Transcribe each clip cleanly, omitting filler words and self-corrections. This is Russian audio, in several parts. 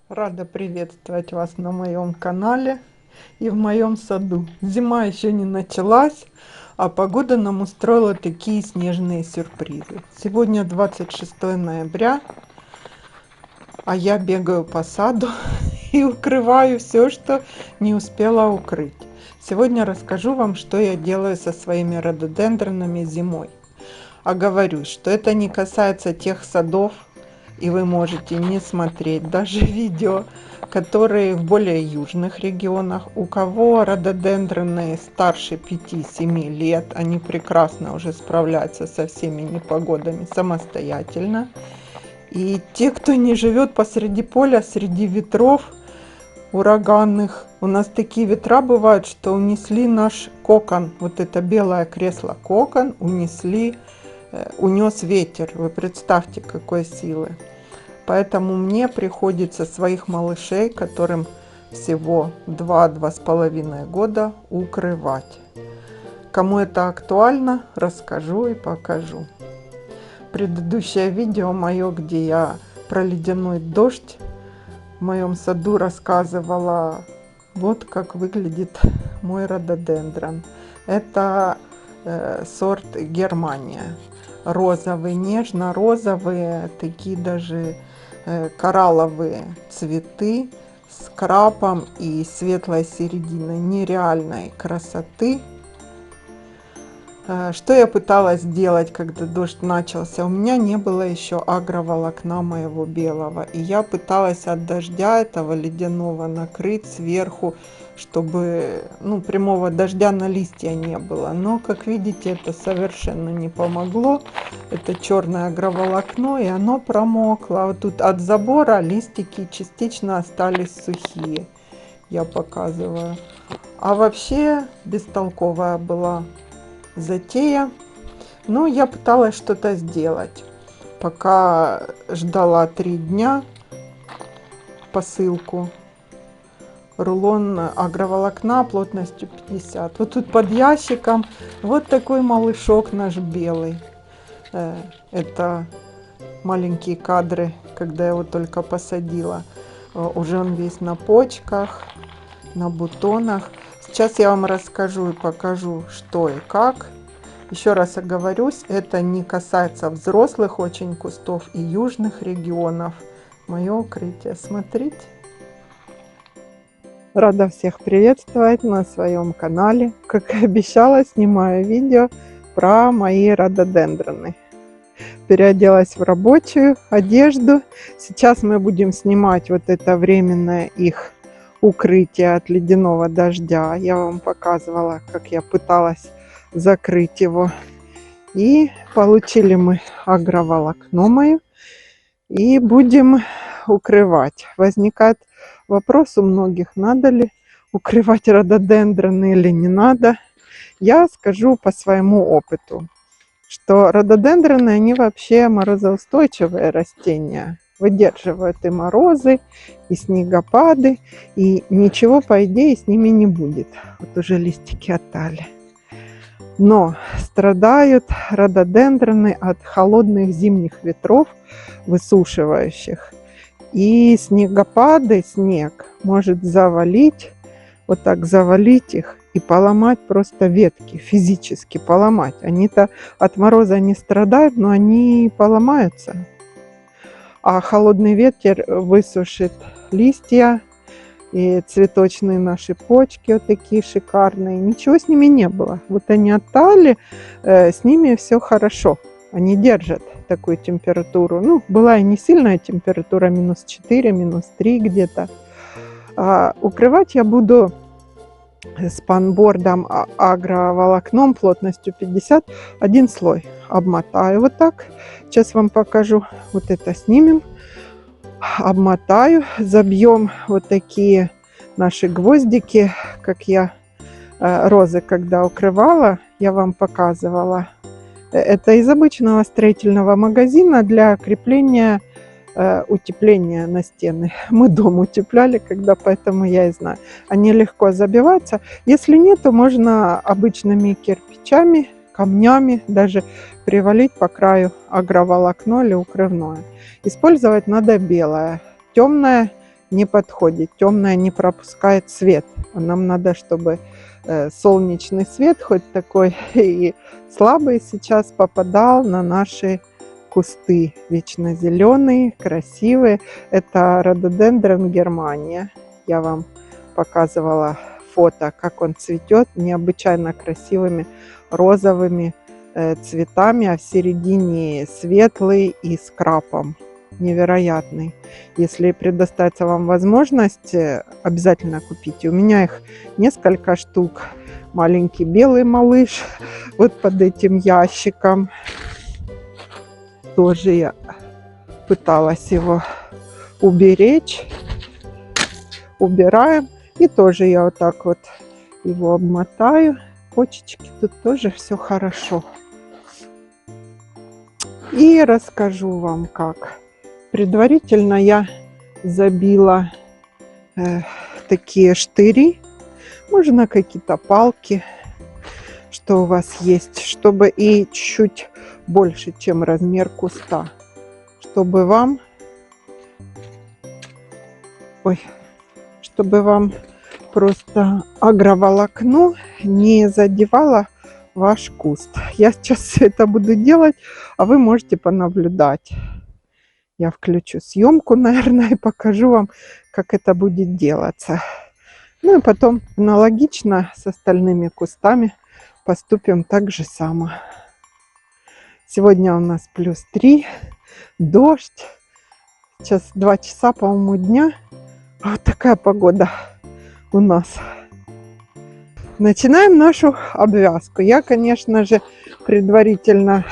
Рада приветствовать вас на моем канале и в моем саду. Зима еще не началась, а погода нам устроила такие снежные сюрпризы. Сегодня 26 ноября, а я бегаю по саду и укрываю все, что не успела укрыть. Сегодня расскажу вам, что я делаю со своими рододендронами зимой. Оговорюсь, что это не касается тех садов, и вы можете не смотреть даже видео, которые в более южных регионах. У кого рододендроны старше 5-7 лет, они прекрасно уже справляются со всеми непогодами самостоятельно. И те, кто не живет посреди поля, среди ветров ураганных, у нас такие ветра бывают, что унесли наш кокон, вот это белое кресло кокон унес ветер. Вы представьте, какой силы. Поэтому мне приходится своих малышей, которым всего 2-2,5 года, укрывать. Кому это актуально, расскажу и покажу. Предыдущее видео мое, где я про ледяной дождь в моем саду рассказывала, вот как выглядит мой рододендрон. Это сорт Германия. Розовый, нежно-розовые, такие даже коралловые цветы с крапом и светлой серединой нереальной красоты. Что я пыталась сделать, когда дождь начался? У меня не было еще агроволокна моего белого, и я пыталась от дождя этого ледяного накрыть сверху, чтобы прямого дождя на листья не было. Но, как видите, это совершенно не помогло. Это черное агроволокно, и оно промокло. Вот тут от забора листики частично остались сухие. Я показываю. А вообще бестолковая была затея. Но я пыталась что-то сделать. Пока ждала 3 дня посылку. Рулон агроволокна плотностью 50. Вот тут под ящиком вот такой малышок наш белый. Это маленькие кадры, когда я его только посадила. Уже он весь на почках, на бутонах. Сейчас я вам расскажу и покажу, что и как. Еще раз оговорюсь, это не касается взрослых очень кустов и южных регионов. Мое укрытие. Смотрите. Рада всех приветствовать на своем канале. Как и обещала, снимаю видео про мои рододендроны. Переоделась в рабочую одежду. Сейчас мы будем снимать вот это временное их укрытие от ледяного дождя. Я вам показывала, как я пыталась закрыть его. И получили мы агроволокно мое. И будем укрывать. Возникает вопрос у многих, надо ли укрывать рододендроны или не надо. Я скажу по своему опыту, что рододендроны, они вообще морозоустойчивые растения. Выдерживают и морозы, и снегопады, и ничего, по идее, с ними не будет. Вот уже листики оттали. Но страдают рододендроны от холодных зимних ветров, высушивающих. И снегопады, снег может завалить, вот так завалить их и поломать просто ветки, физически поломать. Они-то от мороза не страдают, но они поломаются. А холодный ветер высушит листья и цветочные наши почки, вот такие шикарные. Ничего с ними не было. Вот они оттали, с ними все хорошо. Они держат такую температуру. Ну, была и не сильная температура, -4, -3 где-то. Укрывать я буду спанбордом, агроволокном плотностью 50, один слой. Обмотаю вот так. Сейчас вам покажу. Вот это снимем. Обмотаю, забьем вот такие наши гвоздики, как я розы когда укрывала, я вам показывала. Это из обычного строительного магазина для крепления утепления на стены. Мы дом утепляли, когда, поэтому я и знаю. Они легко забиваются. Если нет, то можно обычными кирпичами, камнями даже привалить по краю агроволокно или укрывное. Использовать надо белое. Темное не подходит. Темная не пропускает свет. А нам надо, чтобы солнечный свет, хоть такой и слабый, сейчас попадал на наши кусты. Вечно зеленые, красивые. Это рододендрон Германия. Я вам показывала фото, как он цветет необычайно красивыми розовыми цветами, а в середине светлый и с крапом. Невероятный. Если предоставится вам возможность, обязательно купите. У меня их несколько штук. Маленький белый малыш вот под этим ящиком. Тоже я пыталась его уберечь. Убираем. И тоже я вот так вот его обмотаю. Почечки, тут тоже все хорошо. И расскажу вам как. Предварительно я забила такие штыри, можно какие-то палки, что у вас есть, чтобы и чуть больше, чем размер куста, чтобы вам, чтобы вам просто агроволокно не задевало ваш куст. Я сейчас все это буду делать, а вы можете понаблюдать. Я включу съемку, наверное, и покажу вам, как это будет делаться. Ну и потом аналогично с остальными кустами поступим так же само. Сегодня у нас +3, дождь. Сейчас 2 часа, по-моему, дня. Вот такая погода у нас. Начинаем нашу обвязку. Я, конечно же, предварительно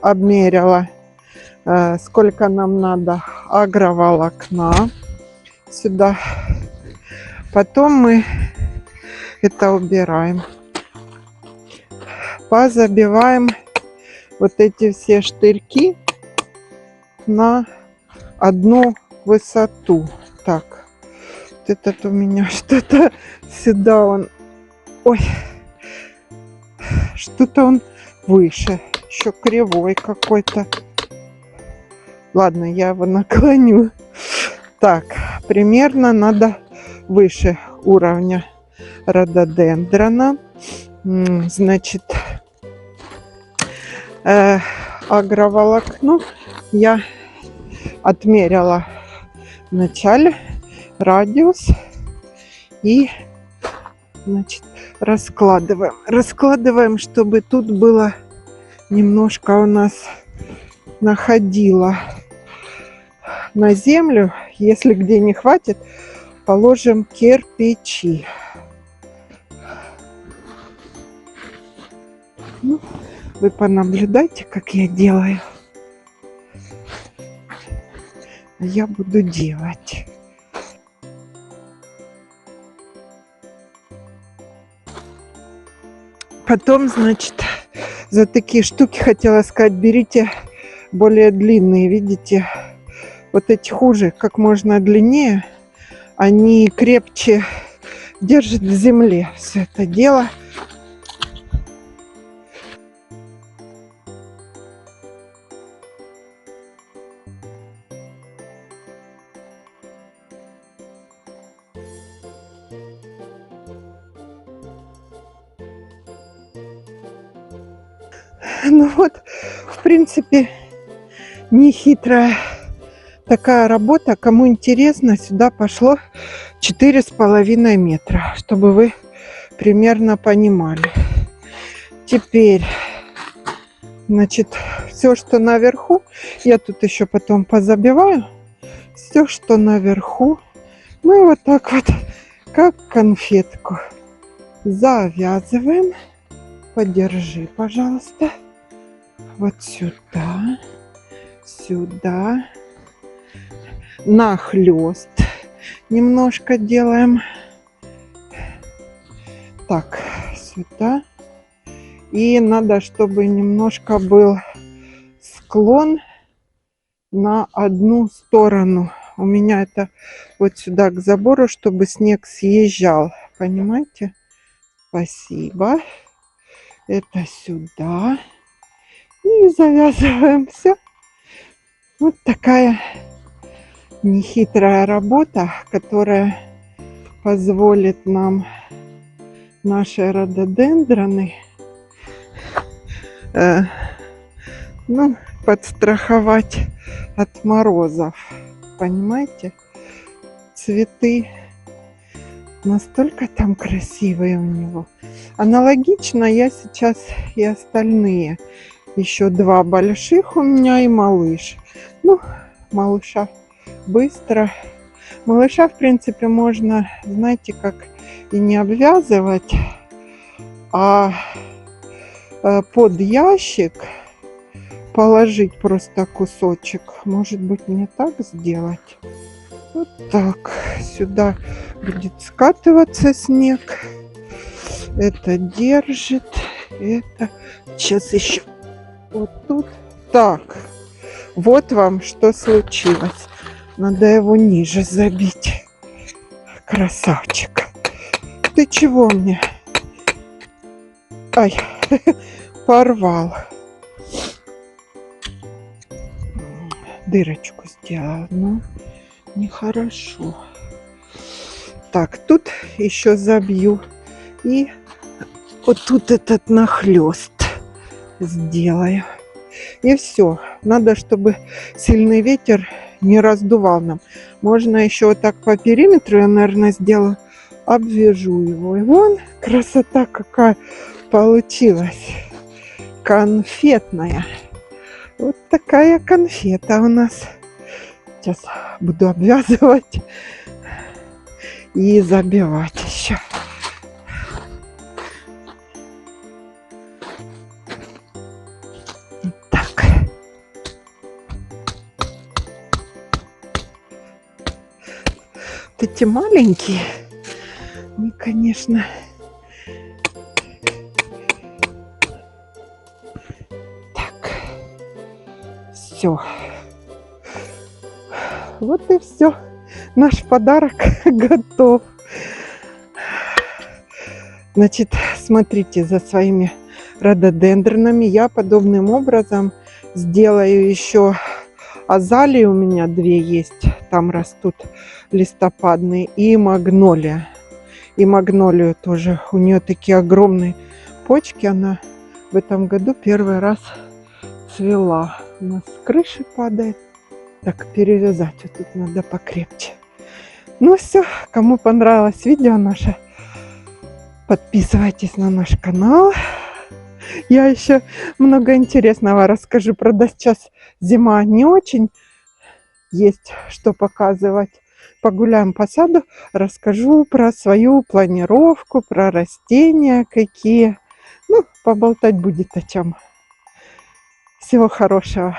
обмерила, сколько нам надо агроволокна сюда. Потом мы это убираем. Позабиваем вот эти все штырьки на одну высоту. Так, вот этот у меня что-то сюда он... Ой, что-то он выше. Еще кривой какой-то. Ладно, я его наклоню. Так, примерно надо выше уровня рододендрона. Значит, агроволокно я отмерила в начале радиус и, значит, раскладываем, чтобы тут было немножко у нас находило на землю. Если где не хватит, положим кирпичи. Ну, вы понаблюдайте, как я делаю. Я буду делать. Потом, значит, за такие штуки, хотела сказать, берите более длинные, видите? Вот эти хуже, как можно длиннее. Они крепче держат в земле все это дело. Ну вот, в принципе, не хитрая такая работа. Кому интересно, сюда пошло 4,5 метра, чтобы вы примерно понимали. Теперь, значит, все, что наверху, я тут еще потом позабиваю. Все, что наверху, мы вот так вот, как конфетку, завязываем. Подержи, пожалуйста. Вот сюда, сюда. Нахлёст немножко делаем. Так, сюда. И надо, чтобы немножко был склон на одну сторону. У меня это вот сюда к забору, чтобы снег съезжал. Понимаете? Спасибо. Это сюда. И завязываем все. Вот такая нехитрая работа, которая позволит нам наши рододендроны подстраховать от морозов. Понимаете? Цветы настолько там красивые у него. Аналогично я сейчас и остальные. Еще 2 больших у меня и малыш. Ну, малыша быстро. Малыша, в принципе, можно, знаете, как и не обвязывать, а под ящик положить просто кусочек. Может быть, мне так сделать? Вот так. Сюда будет скатываться снег. Это держит. Это. Сейчас еще вот тут. Так. Вот вам что случилось. Надо его ниже забить. Красавчик. Ты чего мне? Ай, порвал. Дырочку сделал. Ну, нехорошо. Так, тут еще забью. И вот тут этот нахлест сделаю. И все. Надо, чтобы сильный ветер не раздувал нам. Можно еще вот так по периметру, я, наверное, сделаю. Обвяжу его. И вон красота какая получилась. Конфетная. Вот такая конфета у нас. Сейчас буду обвязывать и забивать еще. Так. Вот эти маленькие, они, конечно, все. Вот и все. Наш подарок готов. Значит, смотрите за своими рододендронами. Я подобным образом сделаю еще азалии. У меня 2 есть. Там растут листопадные. И магнолия. И магнолию тоже. У нее такие огромные почки. Она в этом году первый раз цвела. У нас с крыши падает. Так, перевязать вот тут надо покрепче. Ну все, кому понравилось видео наше, подписывайтесь на наш канал. Я еще много интересного расскажу. Правда, сейчас зима не очень есть что показывать. Погуляем по саду, расскажу про свою планировку, про растения какие. Ну, поболтать будет о чем. Всего хорошего.